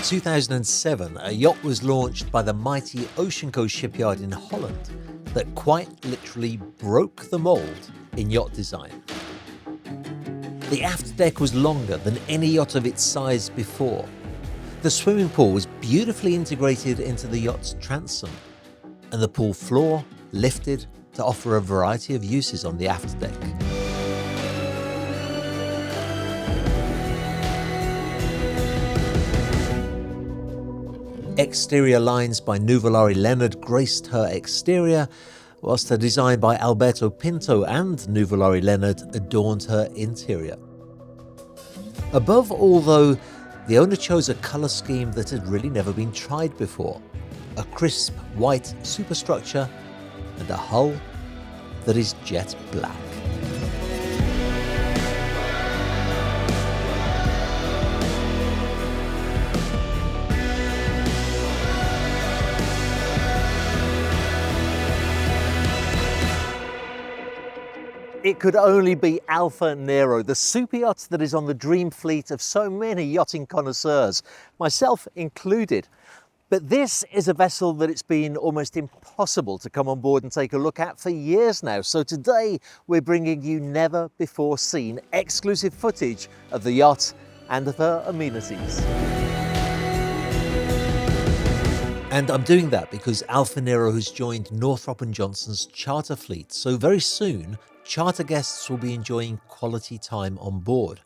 2007, a yacht was launched by the mighty Oceanco shipyard in Holland that quite literally broke the mold in yacht design. The aft deck was longer than any yacht of its size before. The swimming pool was beautifully integrated into the yacht's transom, and the pool floor lifted to offer a variety of uses on the aft deck. Exterior lines by Nuvolari Leonard graced her exterior, whilst a design by Alberto Pinto and Nuvolari Leonard adorned her interior. Above all, though, the owner chose a colour scheme that had really never been tried before: a crisp white superstructure and a hull that is jet black. It could only be Alfa Nero, the super yacht that is on the dream fleet of so many yachting connoisseurs, myself included. But this is a vessel that it's been almost impossible to come on board and take a look at for years now. So today we're bringing you never before seen exclusive footage of the yacht and of her amenities. And I'm doing that because Alfa Nero has joined Northrop & Johnson's charter fleet, so very soon charter guests will be enjoying quality time on board.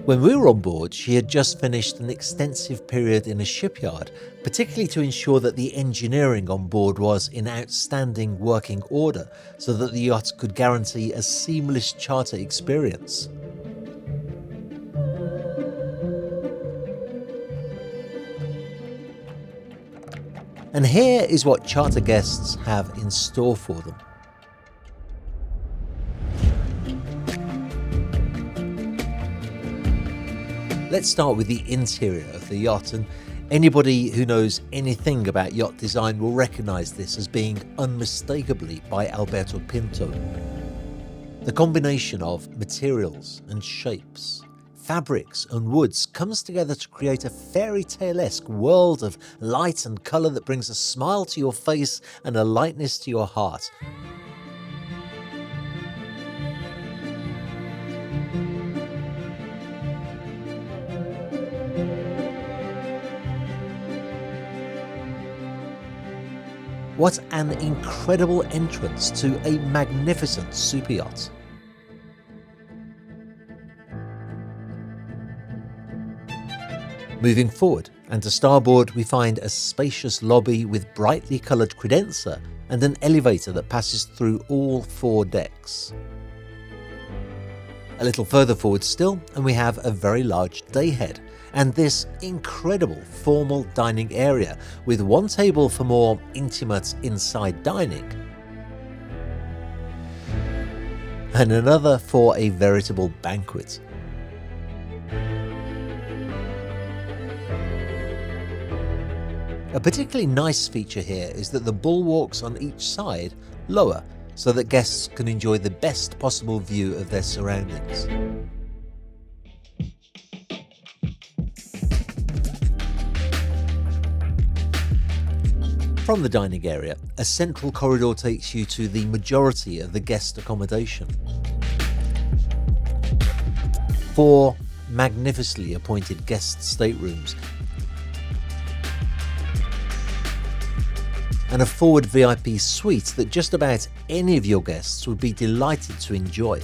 When we were on board, she had just finished an extensive period in a shipyard, particularly to ensure that the engineering on board was in outstanding working order, so that the yacht could guarantee a seamless charter experience. And here is what charter guests have in store for them. Let's start with the interior of the yacht, and anybody who knows anything about yacht design will recognise this as being unmistakably by Alberto Pinto. The combination of materials and shapes, fabrics and woods comes together to create a fairy tale-esque world of light and colour that brings a smile to your face and a lightness to your heart. What an incredible entrance to a magnificent super yacht. Moving forward, and to starboard, we find a spacious lobby with brightly coloured credenza and an elevator that passes through all 4 decks. A little further forward still, and we have a very large dayhead, and this incredible formal dining area with one table for more intimate inside dining and another for a veritable banquet. A particularly nice feature here is that the bulwarks on each side lower so that guests can enjoy the best possible view of their surroundings. From the dining area, a central corridor takes you to the majority of the guest accommodation. 4 magnificently appointed guest staterooms and a forward VIP suite that just about any of your guests would be delighted to enjoy.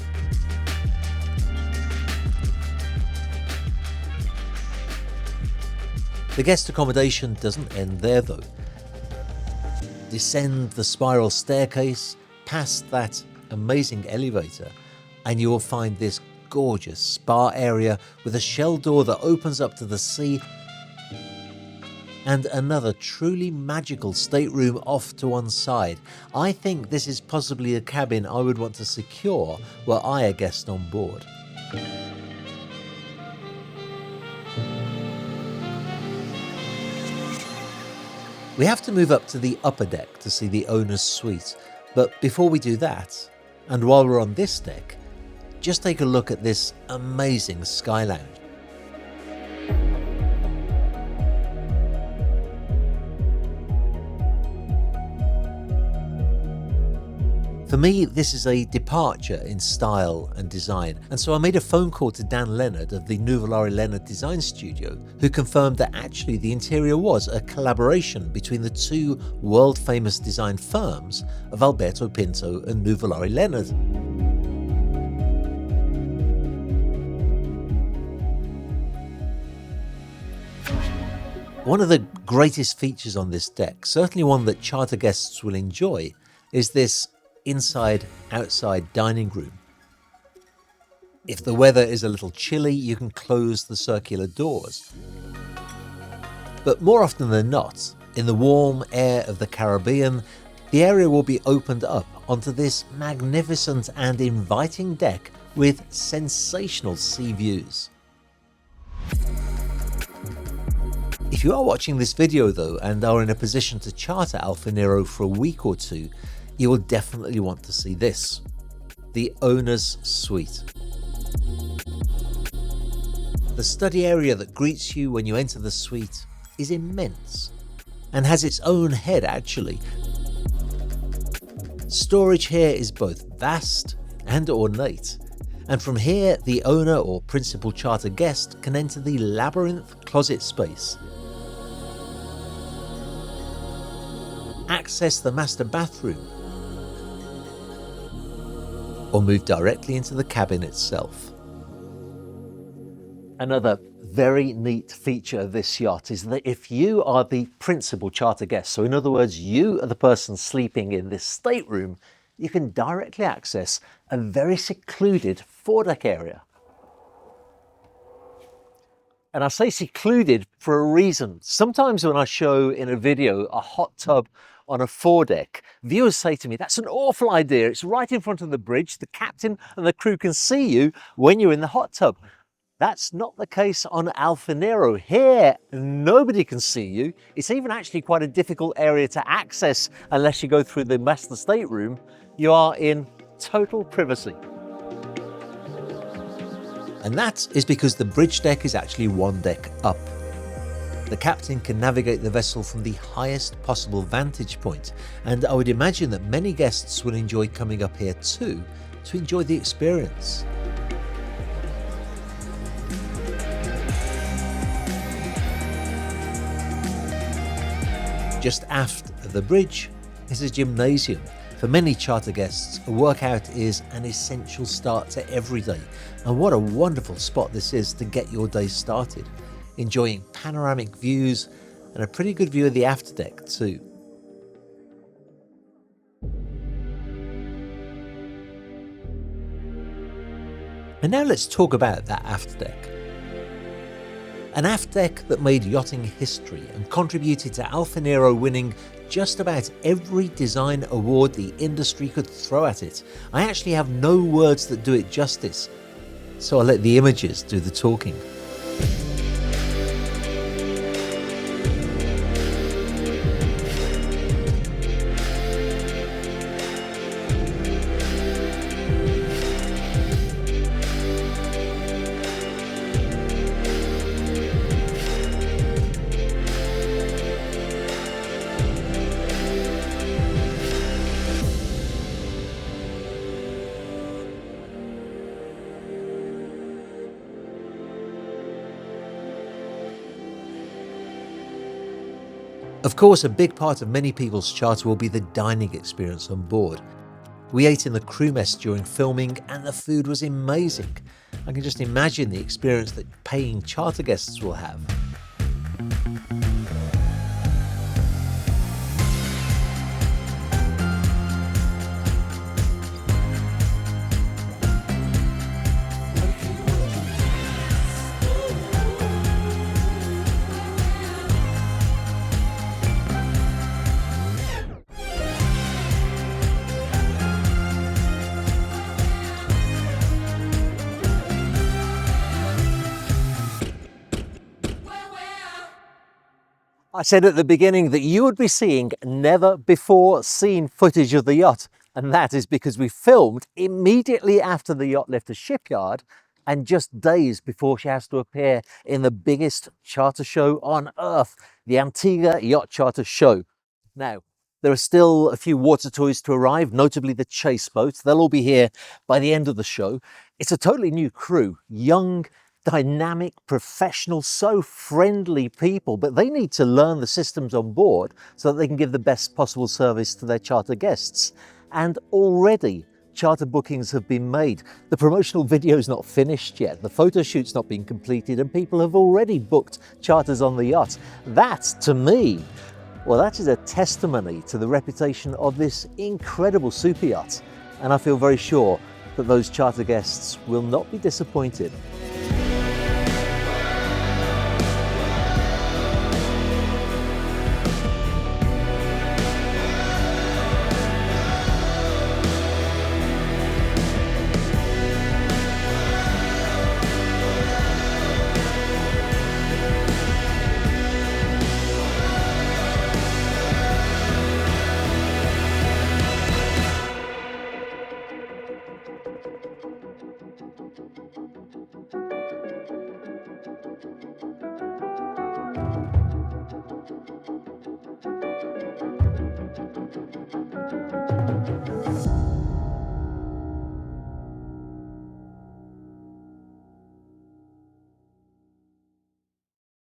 The guest accommodation doesn't end there though. Descend the spiral staircase, past that amazing elevator, and you will find this gorgeous spa area with a shell door that opens up to the sea and another truly magical stateroom off to one side. I think this is possibly a cabin I would want to secure were I a guest on board. We have to move up to the upper deck to see the owner's suite, but before we do that, And while we're on this deck, just take a look at this amazing sky lounge. For me, this is a departure in style and design, and so I made a phone call to Dan Leonard of the Nuvolari Leonard Design Studio, who confirmed that actually the interior was a collaboration between the two world-famous design firms of Alberto Pinto and Nuvolari Leonard. One of the greatest features on this deck, certainly one that charter guests will enjoy, is this inside-outside dining room. If the weather is a little chilly, you can close the circular doors. But more often than not, in the warm air of the Caribbean, the area will be opened up onto this magnificent and inviting deck with sensational sea views. If you are watching this video though and are in a position to charter Alfa Nero for a week or two, you will definitely want to see this, the owner's suite. The study area that greets you when you enter the suite is immense and has its own head actually. Storage here is both vast and ornate, and from here the owner or principal charter guest can enter the labyrinth closet space, access the master bathroom, or move directly into the cabin itself. Another very neat feature of this yacht is that if you are the principal charter guest, so in other words, you are the person sleeping in this stateroom, you can directly access a very secluded foredeck area. And I say secluded for a reason. Sometimes when I show in a video a hot tub on a foredeck, viewers say to me, that's an awful idea. It's right in front of the bridge. The captain and the crew can see you when you're in the hot tub. That's not the case on Alfa Nero. Here, nobody can see you. It's even actually quite a difficult area to access unless you go through the master stateroom. You are in total privacy. And that is because the bridge deck is actually one deck up. The captain can navigate the vessel from the highest possible vantage point, and I would imagine that many guests will enjoy coming up here too to enjoy the experience. Just aft of the bridge is a gymnasium. For many charter guests, a workout is an essential start to every day, and what a wonderful spot this is to get your day started, enjoying panoramic views and a pretty good view of the afterdeck too. And now let's talk about that afterdeck. An afterdeck that made yachting history and contributed to Alfa Nero winning just about every design award the industry could throw at it. I actually have no words that do it justice, so I'll let the images do the talking. Of course, a big part of many people's charter will be the dining experience on board. We ate in the crew mess during filming and the food was amazing. I can just imagine the experience that paying charter guests will have. I said at the beginning that you would be seeing never before seen footage of the yacht, And that is because we filmed immediately after the yacht left the shipyard and just days before she has to appear in the biggest charter show on earth, the Antigua Yacht Charter Show. Now, there are still a few water toys to arrive, notably the chase boats. They'll all be here by the end of the show. It's a totally new crew, young, dynamic, professional, so friendly people, but they need to learn the systems on board so that they can give the best possible service to their charter guests. And already charter bookings have been made. The promotional video is not finished yet, the photo shoot's not been completed, and people have already booked charters on the yacht. That, to me, well, that is a testimony to the reputation of this incredible super yacht, and I feel very sure that those charter guests will not be disappointed.